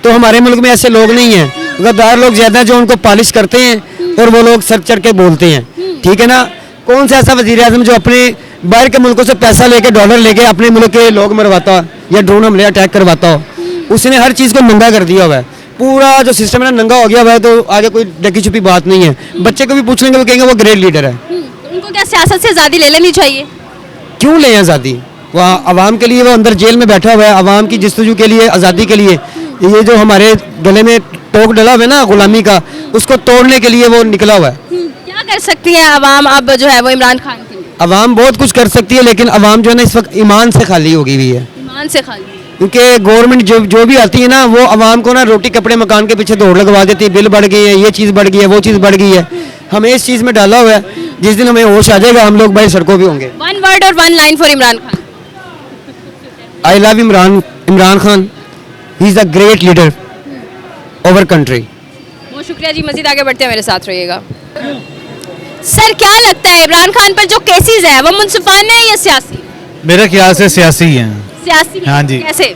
तो हमारे मुल्क में ऐसे लोग नहीं हैं, गद्दार लोग ज़्यादा जो उनको पॉलिश करते हैं और वो लोग सर चढ़ के बोलते हैं, ठीक है ना। कौन सा ऐसा वज़ीर आज़म जो अपने बाहर के मुल्कों से पैसा लेके, डॉलर लेके अपने मुल्क के लोग मरवाता या ड्रोन हमले अटैक करवाता हो? उसने हर चीज़ को नंगा कर दिया हुआ है। पूरा जो सिस्टम है ना नंगा हो गया हुआ है। तो आगे कोई डकी छुपी बात नहीं है। बच्चे को भी पूछ लेंगे, वो कहेंगे वो ग्रेट लीडर है। उनको क्या सियासत से आजादी ले लेनी चाहिए? क्यों लें आज़ादी? वो आवाम के लिए वो अंदर जेल में बैठा हुआ है, आवाम की जस्तजू के लिए, आज़ादी के लिए। ये जो हमारे गले में टोक डला हुआ है ना गुलामी का, उसको तोड़ने के लिए वो निकला हुआ है। क्या कर सकती है आवाम अब जो है वो इमरान खान के लिए? आवाम बहुत कुछ कर सकती है, लेकिन आवाम जो है ना इस वक्त ईमान से खाली हो गई हुई है। ईमान से खाली? क्योंकि गवर्नमेंट जो भी आती है ना, वो आवाम को ना रोटी कपड़े मकान के पीछे दौड़ लगवा देती है। बिल बढ़ गई है, ये चीज़ बढ़ गई है, वो चीज़ बढ़ गई है। हमें इस चीज़ में डाला हुआ है, जिस दिन हमें होश आ जाएगा हम लोग भाई सड़कों पे होंगे। वन वर्ड और one line for Imran Khan. I love Imran Khan, he is a great leader over country. बहुत शुक्रिया जी, मजीद आगे बढ़ते हैं, मेरे साथ रहिएगा। सर क्या लगता है इमरान खान पर जो केसेस है वो मुनसिफाना है या सियासी? मेरे ख्याल से सियासी हैं। सियासी? हाँ जी। कैसे?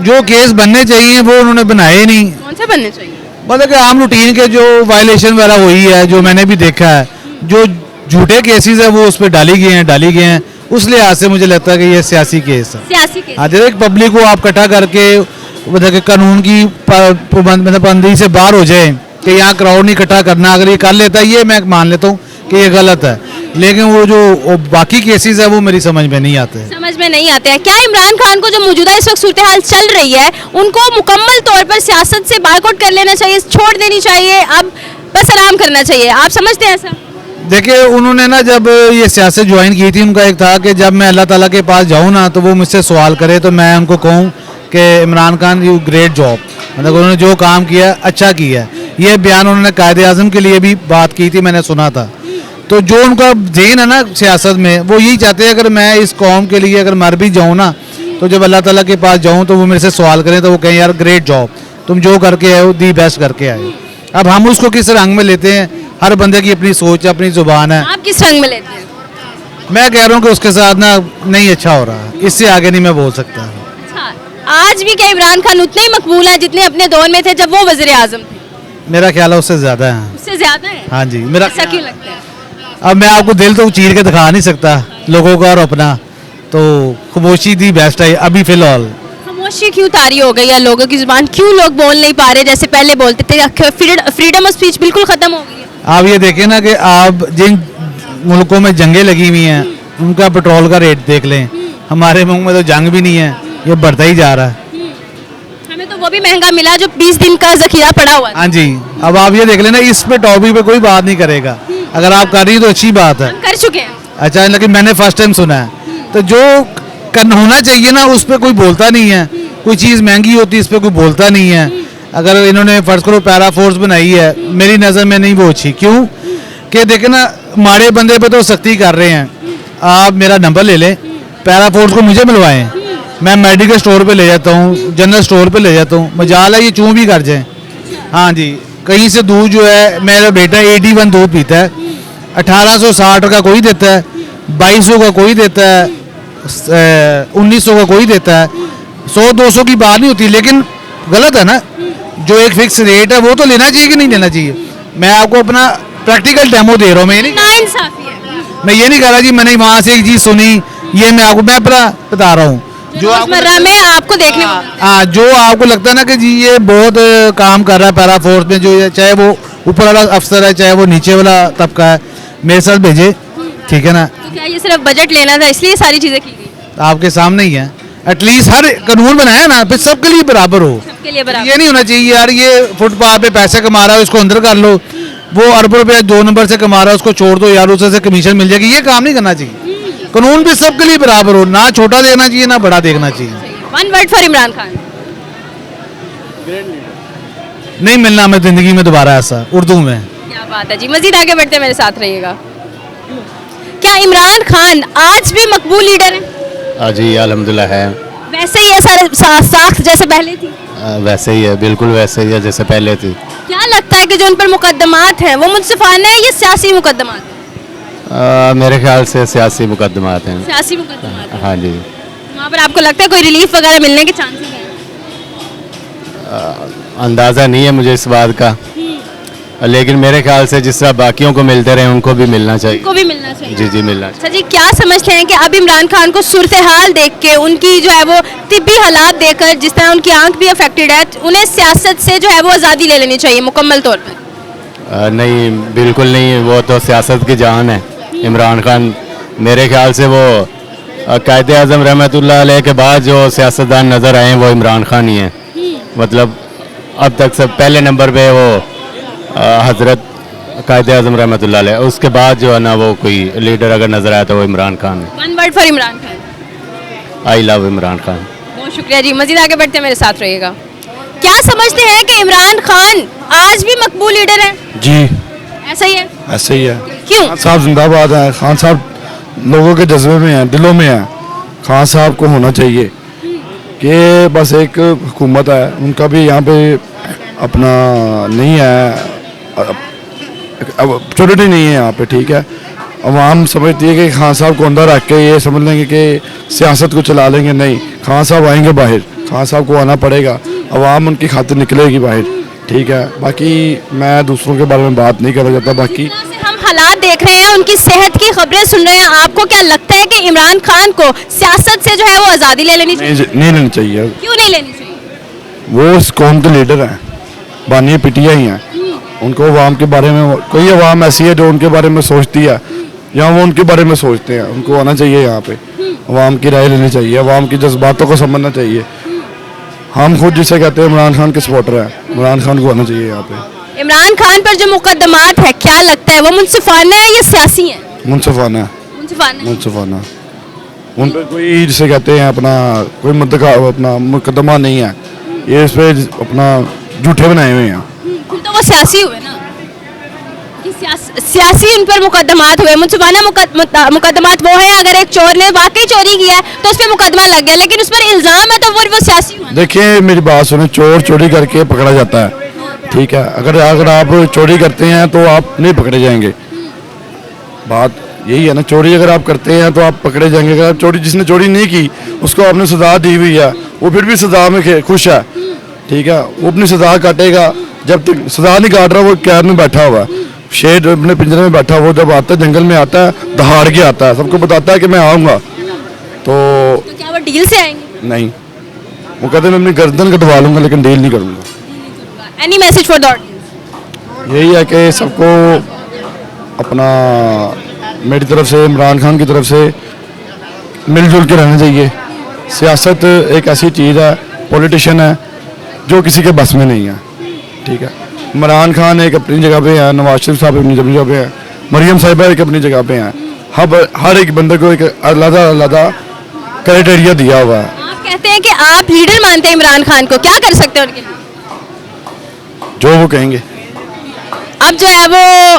जो केस बनने चाहिए वो उन्होंने बनाए नहीं। कौन से बनने चाहिए? मतलब कि आम रूटीन के जो वायलेशन वगैरह हुई है, जो मैंने भी देखा है, जो झूठे केसेस है वो उस पर डाली गए हैं। उस लिहाज से मुझे लगता है कि ये सियासी केस है। सियासी केस? हाँ, जैसे पब्लिक को आप इकट्ठा करके मतलब कि कानून की पाबंदी से बाहर हो जाए कि यहाँ क्राउड नहीं इकट्ठा करना, अगर ये कर लेता है ये मैं मान लेता हूँ कि ये गलत है। लेकिन वो जो बाकी केसेस है वो मेरी समझ में नहीं आते। समझ में नहीं आते हैं। क्या इमरान खान को जो मौजूदा इस वक्त सूरत हाल चल रही है, उनको मुकम्मल तौर पर सियासत से बायकॉट कर लेना चाहिए, छोड़ देनी चाहिए, अब बस आराम करना चाहिए? आप समझते हैं ऐसा? देखिए, उन्होंने ना जब ये सियासत ज्वाइन की थी, उनका एक था कि जब मैं अल्लाह ताला के पास जाऊँ ना तो वो मुझसे सवाल करे तो मैं उनको कहूँ कि Imran Khan you great job, मतलब उन्होंने जो काम किया अच्छा किया। ये बयान उन्होंने कायदे आज़म के लिए भी बात की थी, मैंने सुना था। तो जो उनका ज़हन है ना सियासत में, वो यही चाहते हैं अगर मैं इस कौम के लिए अगर मर भी जाऊँ ना, तो जब अल्लाह ताला के पास जाऊँ तो वो मेरे से सवाल करें तो वो कहें यार ग्रेट जॉब, तुम जो करके आए हो दी बेस्ट करके आए। अब हम उसको किस रंग में लेते हैं, हर बंदे की अपनी सोच है, अपनी जुबान है। आप किस रंग में लेते हैं? मैं कह रहा हूँ कि उसके साथ ना नहीं अच्छा हो रहा, इससे आगे नहीं मैं बोल सकता। आज भी क्या इमरान खान उतने ही मकबूल है जितने अपने दौर में थे जब वो वज़ीर आज़म थे? मेरा ख्याल है उससे ज़्यादा है। उससे ज़्यादा है? हाँ जी, मेरा ऐसा क्यों लगता है? अब मैं आपको दिल तो चीर के दिखा नहीं सकता लोगों को और अपना, तो खामोशी दी बेस्ट है अभी फिलहाल। खामोशी क्यों तारी हो गई है लोगों की जुबान? क्यों लोग बोल नहीं पा रहे जैसे पहले बोलते थे? फ्रीडम ऑफ स्पीच बिल्कुल ख़त्म हो गई है। आप ये देखें ना कि आप जिन मुल्कों में जंगें लगी हुई हैं उनका पेट्रोल का रेट देख लें। हमारे मुल्क में तो जंग भी नहीं है, ये बढ़ता ही जा रहा है। हमें तो वो भी महंगा मिला जो 20 दिन का जखीरा पड़ा हुआ था। हाँ जी, अब आप ये देख लेना, इस पे टॉपिक पे कोई बात नहीं करेगा। अगर आप कर रही हैं तो अच्छी बात है। हम कर चुके हैं। अच्छा, लेकिन मैंने फर्स्ट टाइम सुना है। तो जो होना चाहिए ना उस पर कोई बोलता नहीं है। कोई चीज़ महंगी होती है इस पर कोई बोलता नहीं है। अगर इन्होंने फर्स्ट करो पैरा फोर्स बनाई है, मेरी नज़र में नहीं वो अच्छी। क्यों कि देखे ना, माड़े बंदे पे तो सख्ती कर रहे हैं। आप मेरा नंबर ले लें, पैरा फोर्स को मुझे मिलवाएं, मैं मेडिकल स्टोर पे ले जाता हूँ, जनरल स्टोर पे ले जाता हूँ। मजाल है ये चूँ भी कर जाए। हाँ जी, कहीं से दूध जो है, मेरा बेटा 81 दूध पीता है, 1860 का कोई देता है, 2200 का कोई देता है, 1900 का कोई देता है। 100-200 की बात नहीं होती, लेकिन गलत है ना। जो एक फिक्स रेट है वो तो लेना चाहिए कि नहीं लेना चाहिए। मैं आपको अपना प्रैक्टिकल डेमो दे रहा हूँ। मैं नहीं, नाइंसाफी है। मैं ये नहीं कह रहा जी मैंने वहाँ से एक चीज़ सुनी, ये मैं आपको मैं बता रहा हूँ जो रोजमर्रा में आपको देखने को हाँ जो आपको लगता है ना कि जी ये बहुत काम कर रहा है पैरा फोर्स में, जो चाहे वो ऊपर वाला अफसर है चाहे वो नीचे वाला तबका है, मेरे साथ भेजे, ठीक है ना। तो क्या ये सिर्फ बजट लेना था इसलिए सारी चीजें की गई? आपके सामने ही है, एटलीस्ट हर कानून बनाया ना फिर सबके लिए बराबर हो। सबके लिए बराबर। ये नहीं होना चाहिए यार ये फुटपाथ पे पैसे कमा रहा है उसको अंदर कर लो, वो अरबों रुपया 2 नंबर से कमा रहा है उसको छोड़ दो यार, उसे कमीशन मिल जाएगी, ये काम नहीं करना चाहिए। कानून भी सबके लिए बराबर हो, ना छोटा देखना चाहिए ना बड़ा देखना चाहिए। One word for Imran Khan. नहीं मिलना हमें जिंदगी में दोबारा ऐसा, उर्दू में। क्या बात है जी, मजीद आगे बढ़ते मेरे साथ रहिएगा। क्या इमरान खान आज भी मकबूल लीडर है? जी अल्हम्दुलिल्लाह है। वैसे ही है साख जैसे पहले थी? वैसे ही है, बिल्कुल वैसे ही है जैसे पहले थी। क्या लगता है कि जो उन पर मुकदमात हैं वो मुनसिफाना है या सियासी मुकदमात? मेरे ख्याल से सियासी मुकदमात हैं। सियासी मुकदमात। हाँ जी। वहाँ पर आपको लगता है कोई रिलीफ वगैरह मिलने के चांसेस हैं? अंदाज़ा नहीं है मुझे इस बात का, लेकिन मेरे ख्याल से जिस तरह बाकियों को मिलते रहे उनको भी मिलना चाहिए। उनको भी मिलना चाहिए। जी जी मिलना चाहिए। अच्छा जी, क्या समझते हैं कि अब इमरान खान को सूरत हाल देख के उनकी जो है वो तिब्बी हालात देखकर जिस तरह उनकी आंख भी अफेक्टेड है, उन्हें सियासत से जो है वो आज़ादी ले लेनी चाहिए मुकम्मल तौर पर? नहीं बिल्कुल नहीं, वो तो सियासत की जान है इमरान खान। मेरे ख्याल से वो कायद आज़म रहमतुल्लाह अलैह के बाद जो सियासतदान नज़र आए वो इमरान खान ही हैं। मतलब अब तक सब पहले नंबर पे वो हज़रत कायद आज़म रहमतुल्लाह अलैह, उसके बाद जो है ना वो कोई लीडर अगर नज़र आया तो वो इमरान खान है। One word for Imran Khan. I love Imran Khan. बहुत शुक्रिया जी, मजीद आगे बढ़ते मेरे साथ रहिएगा। क्या समझते हैं कि इमरान खान आज भी मकबूल लीडर है? जी ऐसा ही है? ऐसे ही है। क्यों? खान साहब जिंदाबाद है, खान साहब लोगों के जज्बे में हैं, दिलों में हैं। खान साहब को होना चाहिए कि बस एक हुकूमत है उनका भी यहाँ पे अपना नहीं है, अथॉरिटी नहीं है यहाँ पे, ठीक है। अवाम समझती है कि खान साहब को अंदर रख के ये समझ लेंगे कि सियासत को चला लेंगे, नहीं, खान साहब आएंगे बाहर, खान साहब को आना पड़ेगा, अवाम उनकी खातिर निकलेगी बाहर, ठीक है। बाकी मैं दूसरों के बारे में बात नहीं करना चाहता। बाकी हम हालात देख रहे हैं, उनकी सेहत की खबरें सुन रहे हैं, आपको क्या लगता है कि इमरान खान को सियासत से जो है वो आज़ादी ले लेनी चाहिए? नहीं लेनी चाहिए। क्यों नहीं लेनी चाहिए? वो इस कौम के लीडर हैं, बानी पिटिया ही हैं, उनको अवाम के बारे में, कोई अवाम ऐसी है जो उनके बारे में सोचती है या वो उनके बारे में सोचते हैं, उनको आना चाहिए यहाँ पे, अवाम की राय लेनी चाहिए, अवाम की जज्बातों को समझना चाहिए। हम खुद जिसे कहते हैं इमरान खान के सपोर्टर हैं, इमरान खान को आना चाहिए यहाँ पे। इमरान खान पर जो मुकदमात है क्या लगता है वो मुनसिफाना है या सियासी है? मुनसिफाना है। मुनसिफाना। मुनसिफाना। उन पर कोई जिसे कहते हैं अपना कोई अपना मुकदमा नहीं है, ये इस पे अपना झूठे बनाए हुए हैं। फिर तो वो सियासी हुए ना, कि सियासी उन पर मुकदमात हुए। मुनसिफाना मुकदमात वो है अगर एक चोर ने वाकई चोरी किया है तो उस पर मुकदमा लग गया, लेकिन उस पर इल्जाम है तो वो सियासी हुआ। देखिए मेरी बात सुने, चोर चोरी करके पकड़ा जाता है, ठीक है। अगर आप चोरी करते हैं तो आप नहीं पकड़े जाएंगे, बात यही है ना। चोरी अगर आप करते हैं तो आप पकड़े जाएंगे। अगर आप चोरी, जिसने चोरी नहीं की उसको आपने सजा दी हुई है, वो फिर भी सजा में खुश है, ठीक है। वो अपनी सजा काटेगा, जब तक सजा नहीं काट रहा वो कैद में बैठा हुआ, शेर अपने पिंजरे में बैठा, वो जब आता है जंगल में आता है दहाड़ के आता है, सबको बताता है कि मैं आऊँगा, तो क्या वो डील से आएंगे? नहीं, वो कहते हैं मैं अपनी गर्दन कटवा लूँगा लेकिन डील नहीं करूँगा। Any message for the audience? यही है कि सबको अपना मेरी तरफ से, इमरान खान की तरफ से मिलजुल के रहना चाहिए। सियासत एक ऐसी चीज़ है, पॉलिटिशियन है जो किसी के बस में नहीं है, ठीक है। इमरान खान एक अपनी जगह पे है, नवाज शरीफ साहब अपनी जगह पे है, मरियम साहिबा एक अपनी जगह पे हैं। हर एक बंदे को एक अलग क्राइटेरिया दिया हुआ है। आप कहते हैं कि आप लीडर मानते हैं इमरान खान को, क्या कर सकते हैं उनके लिए? जो वो कहेंगे। अब जो है वो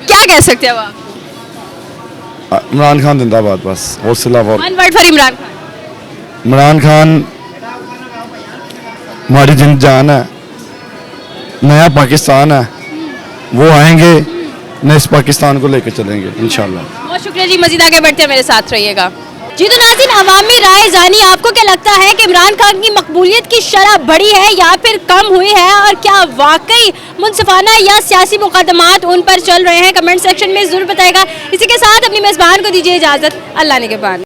क्या कह सकते हैं वो आप? इमरान खान जिंदाबाद, बस हौसला। One word for Imran Khan. Imran Khan हमारी जिंद जान है, नया पाकिस्तान है, वो आएंगे, नए इस पाकिस्तान को लेकर चलेंगे इंशाल्लाह। बहुत शुक्रिया जी, मजीद आगे बढ़ते हैं मेरे साथ रहिएगा। जी तो नाज़रीन, अवामी राय जानी, आपको क्या लगता है कि इमरान खान की मकबूलियत की शरह बढ़ी है या फिर कम हुई है, और क्या वाकई मुनसिफाना या सियासी मुकदमात उन पर चल रहे हैं? कमेंट सेक्शन में जरूर बताएगा। इसी के साथ अपनी मेज़बान को दीजिए इजाज़त। अल्लाह निगहबान।